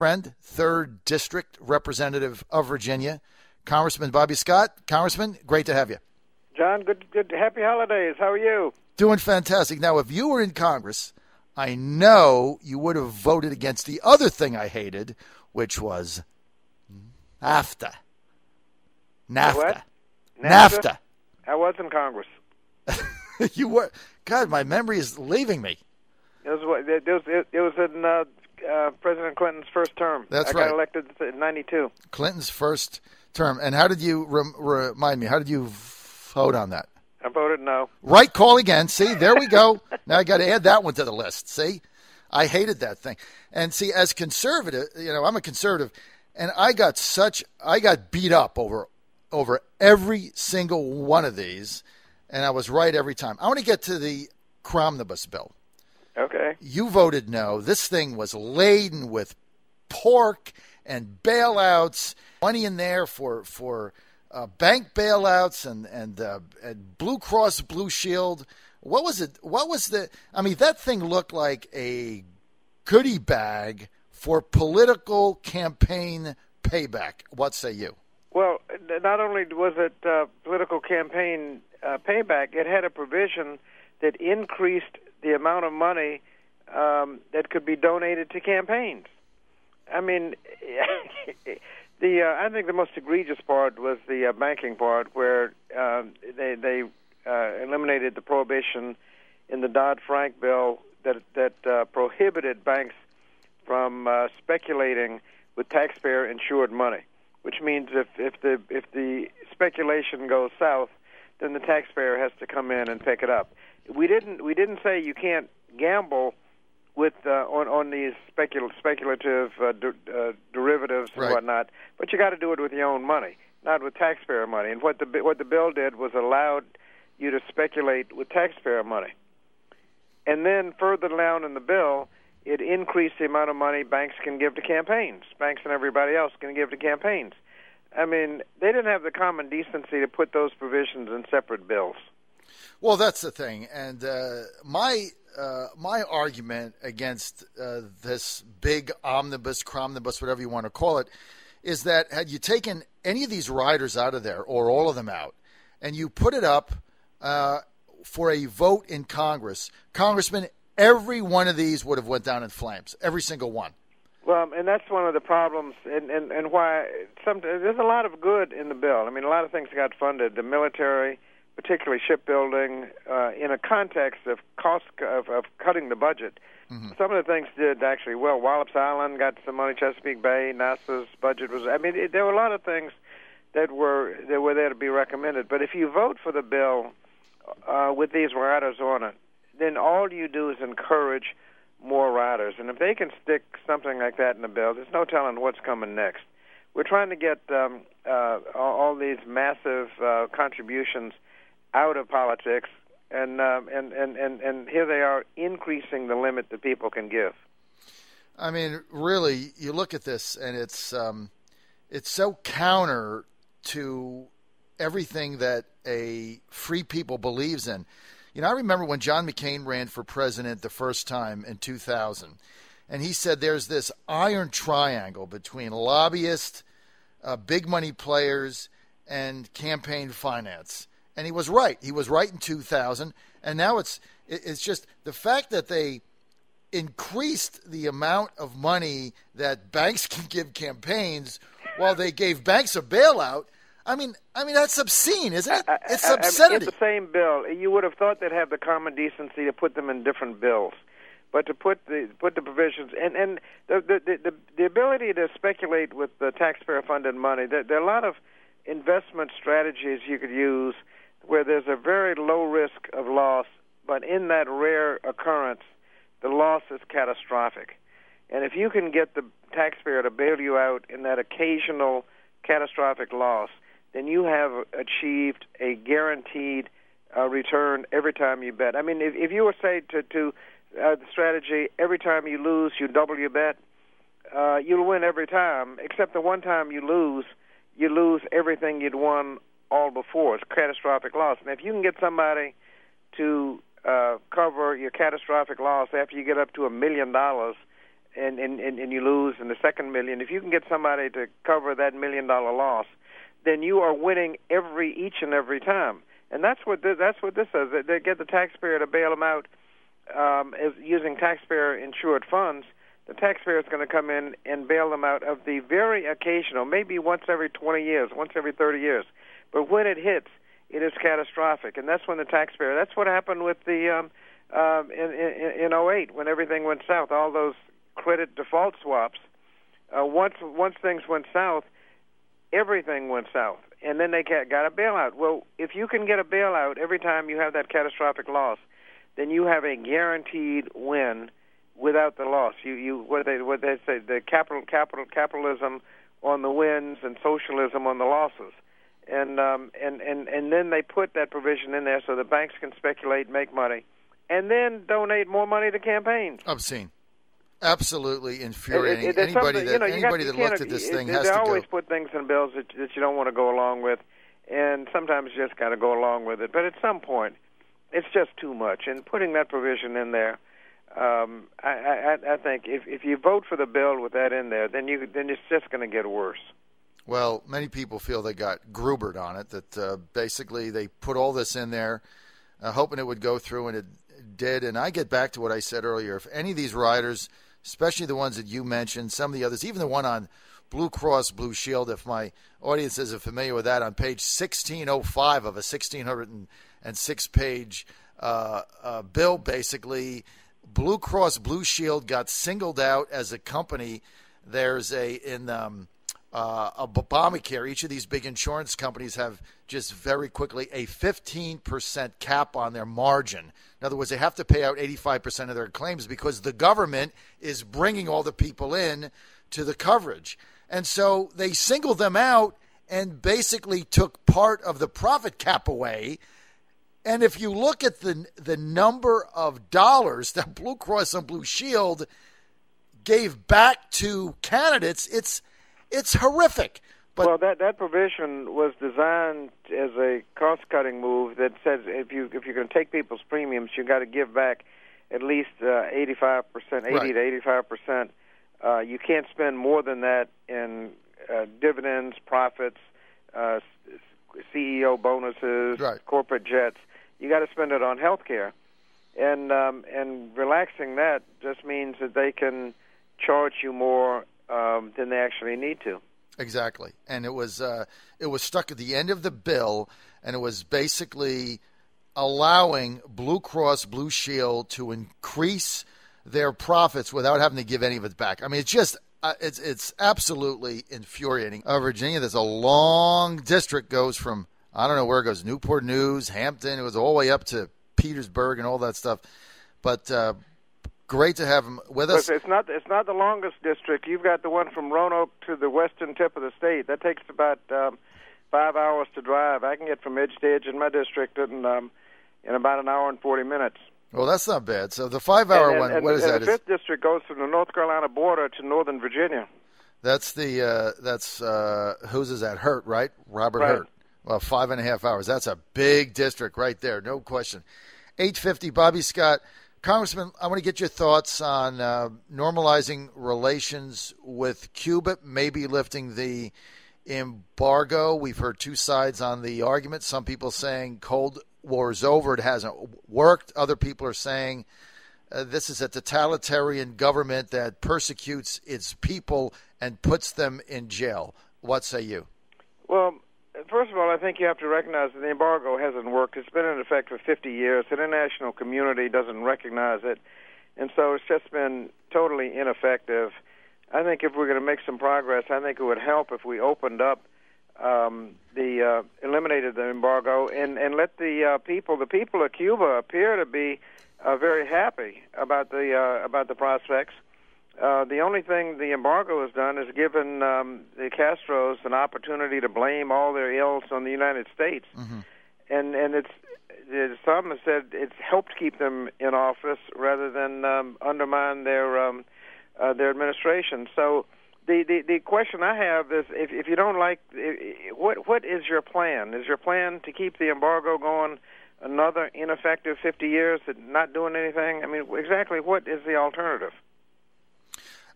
friend, 3rd District Representative of Virginia, Congressman Bobby Scott. Congressman, great to have you. John, good. Happy holidays. How are you? Doing fantastic. Now, if you were in Congress, I know you would have voted against the other thing I hated, which was NAFTA. What? NAFTA. I was in Congress. You were. God, my memory is leaving me. It was in President Clinton's first term. That's right. I got elected in '92. Clinton's first term. And how did you remind me? How did you vote on that? I voted no. Right call again. See, there we go. Now I got to add that one to the list. See, I hated that thing. And see, as conservative, I'm a conservative, and I got beat up over every single one of these, and I was right every time. I want to get to the Cromnibus bill. Okay. You voted no. This thing was laden with pork and bailouts, money in there for bank bailouts and Blue Cross Blue Shield. What was it? That thing looked like a goodie bag for political campaign payback. What say you? Well, not only was it political campaign payback, it had a provision that increased the amount of money that could be donated to campaigns. I mean, I think the most egregious part was the banking part, where they eliminated the prohibition in the Dodd-Frank bill that prohibited banks from speculating with taxpayer-insured money. Which means if the speculation goes south, then the taxpayer has to come in and pick it up. We didn't say you can't gamble with on these speculative derivatives and right. whatnot, but you got to do it with your own money, not with taxpayer money. And what the bill did was allowed you to speculate with taxpayer money. And then further down in the bill, it increased the amount of money banks can give to campaigns. Banks and everybody else can give to campaigns. I mean, they didn't have the common decency to put those provisions in separate bills. Well, that's the thing. And my argument against this big omnibus, cromnibus, whatever you want to call it, is that had you taken any of these riders out of there, or all of them out, and you put it up for a vote in Congress, Congressman, every one of these would have went down in flames, every single one. Well, and that's one of the problems, and why there's a lot of good in the bill. I mean, a lot of things got funded. The military, particularly shipbuilding, in a context of cost of cutting the budget. Mm-hmm. Some of the things did actually well. Wallops Island got some money. Chesapeake Bay, NASA's budget was. I mean, there were a lot of things that were there to be recommended. But if you vote for the bill with these riders on it, then all you do is encourage more riders. And if they can stick something like that in the bill, there's no telling what's coming next. We're trying to get all these massive contributions out of politics, and here they are increasing the limit that people can give. I mean, really, you look at this, and it's so counter to everything that a free people believes in. I remember when John McCain ran for president the first time in 2000, and he said there's this iron triangle between lobbyists, big money players, and campaign finance. And he was right. He was right in 2000, and now it's just the fact that they increased the amount of money that banks can give campaigns while they gave banks a bailout. I mean that's obscene, isn't it? It's obscenity. It's the same bill. You would have thought they'd have the common decency to put them in different bills, but to put the provisions and the ability to speculate with the taxpayer-funded money. There are a lot of investment strategies you could use where there's a very low risk of loss, but in that rare occurrence, the loss is catastrophic. And if you can get the taxpayer to bail you out in that occasional catastrophic loss, then you have achieved a guaranteed return every time you bet. I mean, if you were, say, to the strategy, every time you lose, you double your bet, you'll win every time, except the one time you lose everything you'd won all before. It's catastrophic loss. And if you can get somebody to cover your catastrophic loss after you get up to $1 million, and you lose in the second million, if you can get somebody to cover that $1 million loss, then you are winning each and every time. And that's what this is. They get the taxpayer to bail them out as using taxpayer-insured funds. The taxpayer is going to come in and bail them out of the very occasional, maybe once every 20 years, once every 30 years. But when it hits, it is catastrophic, and that's when the taxpayer. That's what happened with the in '08 when everything went south. All those credit default swaps. Once things went south, everything went south, and then they got a bailout. Well, if you can get a bailout every time you have that catastrophic loss, then you have a guaranteed win without the loss. What they say, the capitalism on the wins and socialism on the losses. And then they put that provision in there so the banks can speculate, make money, and then donate more money to campaigns. Obscene. Absolutely infuriating. Anybody that looked at this thing has to go. They always put things in bills that you don't want to go along with, and sometimes you just got to go along with it. But at some point, it's just too much. And putting that provision in there, I think if you vote for the bill with that in there, then it's just going to get worse. Well, many people feel they got Grubered on it, that basically they put all this in there hoping it would go through, and it did. And I get back to what I said earlier. If any of these riders, especially the ones that you mentioned, some of the others, even the one on Blue Cross Blue Shield, if my audience isn't familiar with that, on page 1605 of a 1,606-page bill, basically, Blue Cross Blue Shield got singled out as a company. There's Obamacare, each of these big insurance companies have just very quickly a 15% cap on their margin. In other words, they have to pay out 85% of their claims because the government is bringing all the people in to the coverage. And so they singled them out and basically took part of the profit cap away. And if you look at the number of dollars that Blue Cross and Blue Shield gave back to candidates, it's horrific. But well, that provision was designed as a cost-cutting move that says if you're going to take people's premiums, you got to give back at least 85%, 80 right. to 85%. You can't spend more than that in dividends, profits, CEO bonuses, right. corporate jets. You got to spend it on health care, and relaxing that just means that they can charge you more than they actually need to. Exactly, and it was stuck at the end of the bill, and it was basically allowing Blue Cross Blue Shield to increase their profits without having to give any of it back. I mean, it's just it's absolutely infuriating. Virginia, there's a long district, goes from I don't know where it goes, Newport News, Hampton. It was all the way up to Petersburg and all that stuff, but. Great to have him with us. It's not the longest district. You've got the one from Roanoke to the western tip of the state. That takes about 5 hours to drive. I can get from edge to edge in my district in about an hour and 40 minutes. Well, that's not bad. So the 5-hour one, what is that? The fifth district goes from the North Carolina border to northern Virginia. That's whose is that? Hurt, right? Robert right. Hurt. Well, 5.5 hours. That's a big district right there, no question. 850, Bobby Scott. Congressman, I want to get your thoughts on normalizing relations with Cuba, maybe lifting the embargo. We've heard two sides on the argument. Some people saying Cold War is over. It hasn't worked. Other people are saying this is a totalitarian government that persecutes its people and puts them in jail. What say you? Well, first of all, I think you have to recognize that the embargo hasn't worked. It's been in effect for 50 years. The international community doesn't recognize it, and so it's just been totally ineffective. I think if we're going to make some progress, I think it would help if we opened up eliminated the embargo and let the people of Cuba appear to be very happy about the prospects. The only thing the embargo has done is given the Castros an opportunity to blame all their ills on the United States, mm-hmm. and some have said it's helped keep them in office rather than undermine their administration. So the question I have is, if you don't like, what is your plan? Is your plan to keep the embargo going another ineffective 50 years and not doing anything? I mean, exactly what is the alternative?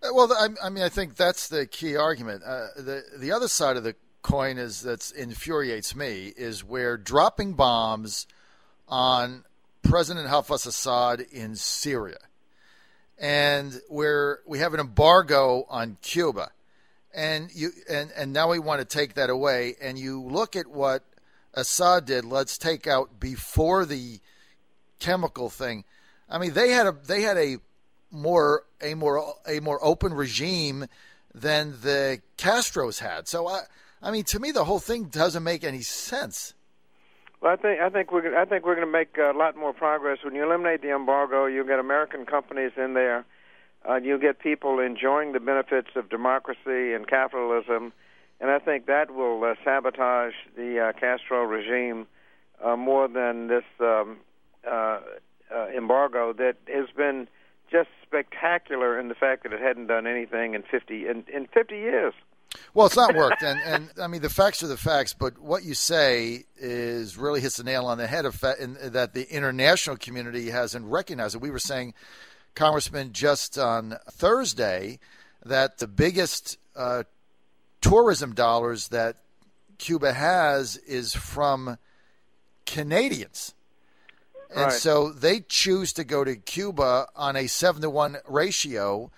Well, I mean, I think that's the key argument. The other side of the coin is that infuriates me is where dropping bombs on President Hafez Assad in Syria, and where we have an embargo on Cuba, and now we want to take that away. And you look at what Assad did. Let's take out before the chemical thing. I mean, they had a more open regime than the Castros had. So I mean, to me, the whole thing doesn't make any sense. Well, I think we're going to make a lot more progress when you eliminate the embargo. You get American companies in there. You get people enjoying the benefits of democracy and capitalism, and I think that will sabotage the Castro regime more than this embargo that has been just spectacular in the fact that it hadn't done anything in 50 years. Well, it's not worked, and I mean the facts are the facts. But what you say is really hits the nail on the head of that the international community hasn't recognized it. We were saying, Congressman, just on Thursday, that the biggest tourism dollars that Cuba has is from Canadians. And right. So they choose to go to Cuba on a 7-to-1 ratio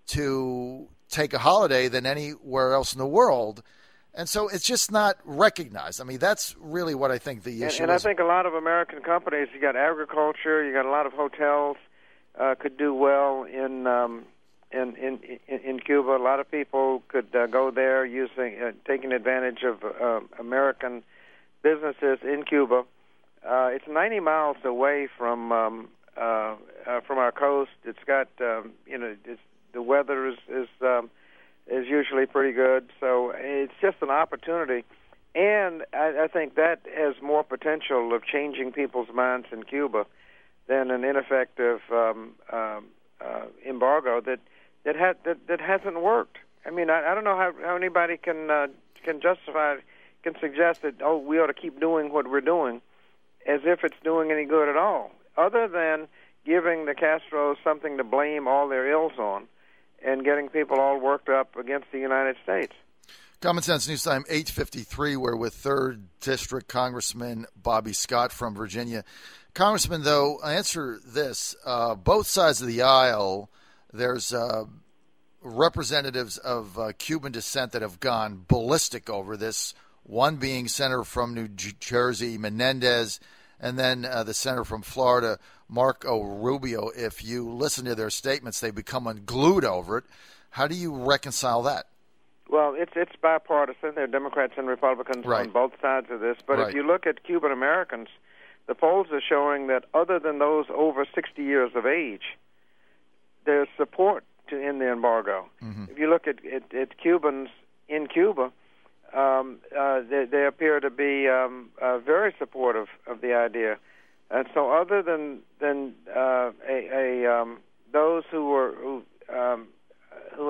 to take a holiday than anywhere else in the world. And so it's just not recognized. I mean, that's really what I think the issue is. And I think a lot of American companies, you got agriculture, you got a lot of hotels, could do well in Cuba. A lot of people could go there taking advantage of American businesses in Cuba. It's 90 miles away from our coast. It's got the weather is usually pretty good, so it's just an opportunity. And I think that has more potential of changing people's minds in Cuba than an ineffective embargo that hasn't worked. I mean, I don't know how anybody can suggest that we ought to keep doing what we're doing, as if it's doing any good at all, other than giving the Castros something to blame all their ills on and getting people all worked up against the United States. Common Sense News Time 8:53. We're with 3rd District Congressman Bobby Scott from Virginia. Congressman, though, answer this. Both sides of the aisle, there's representatives of Cuban descent that have gone ballistic over this, one being Senator from New Jersey, Menendez, and then the senator from Florida, Marco Rubio. If you listen to their statements, they become unglued over it. How do you reconcile that? Well, it's bipartisan. There are Democrats and Republicans on both sides of this. But if you look at Cuban Americans, the polls are showing that other than those over 60 years of age, there's support to end the embargo. Mm-hmm. If you look at Cubans in Cuba, they appear to be very supportive of the idea, and so other than those who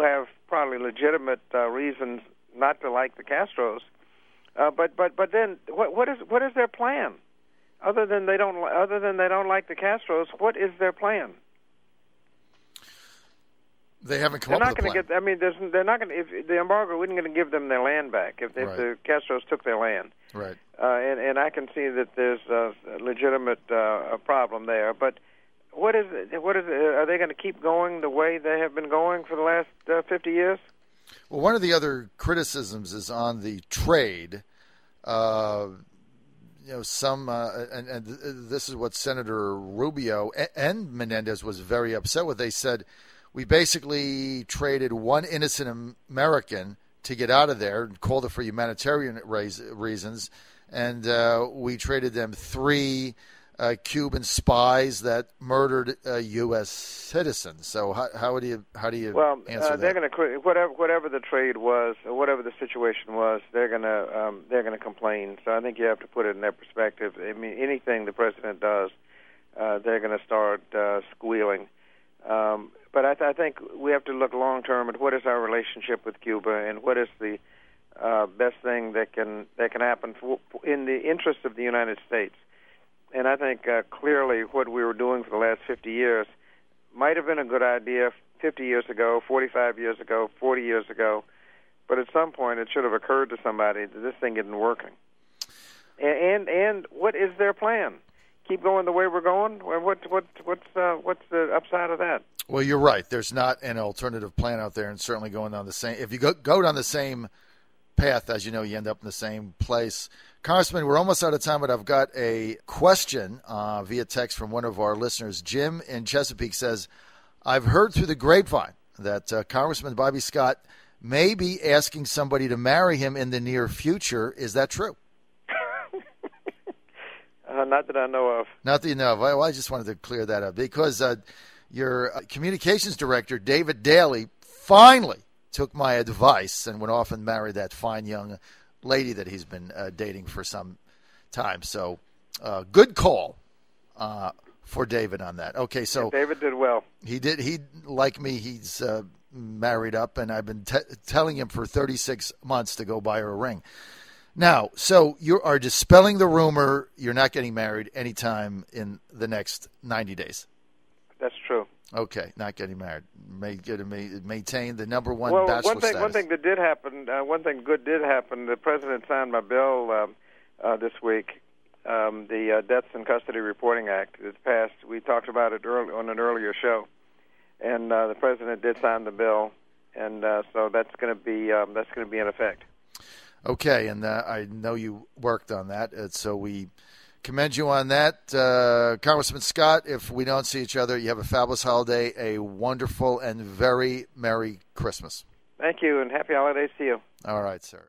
have probably legitimate reasons not to like the Castros, but then what is their plan? Other than they don't like the Castros, what is their plan? They haven't come up with a plan. They're not going to. If the embargo isn't going to give them their land back, if the Castros took their land, right? And I can see that there's a legitimate problem there. But what is it? Are they going to keep going the way they have been going for the last 50 years? Well, one of the other criticisms is on the trade. And this is what Senator Rubio and Menendez was very upset with. They said, we basically traded one innocent American to get out of there and called it for humanitarian reasons. And we traded them 3 Cuban spies that murdered U.S. citizens. So how do you answer that? They're going to whatever the trade was, or whatever the situation was, they're going to complain. So I think you have to put it in their perspective. I mean, anything the president does, they're going to start squealing. But I think we have to look long term at what is our relationship with Cuba and what is the best thing that can happen in the interest of the United States. And I think clearly what we were doing for the last 50 years might have been a good idea 50 years ago, 45 years ago, 40 years ago. But at some point, it should have occurred to somebody that this thing isn't working. And what is their plan? Keep going the way we're going? What's the upside of that? Well, you're right. There's not an alternative plan out there, and certainly going down the same. If you go down the same path, as you know, you end up in the same place. Congressman, we're almost out of time, but I've got a question via text from one of our listeners. Jim in Chesapeake says, I've heard through the grapevine that Congressman Bobby Scott may be asking somebody to marry him in the near future. Is that true? Not that I know of. Not that you know of. Well, I just wanted to clear that up because your communications director, David Daly, finally took my advice and went off and married that fine young lady that he's been dating for some time. So good call for David on that. Okay, so yeah, David did well. He did. He, like me, he's married up, and I've been telling him for 36 months to go buy her a ring. Now, so you are dispelling the rumor you're not getting married anytime in the next 90 days. That's true. Okay, not getting married. Maintain the number one well, bachelor status. One thing that did happen, one thing good did happen, the President signed my bill this week, the Deaths in Custody Reporting Act. It's passed. We talked about it on an earlier show. And the President did sign the bill, and so that's going to be in effect. Okay, and I know you worked on that, so we commend you on that. Congressman Scott, if we don't see each other, you have a fabulous holiday, a wonderful and very Merry Christmas. Thank you, and happy holidays to you. All right, sir.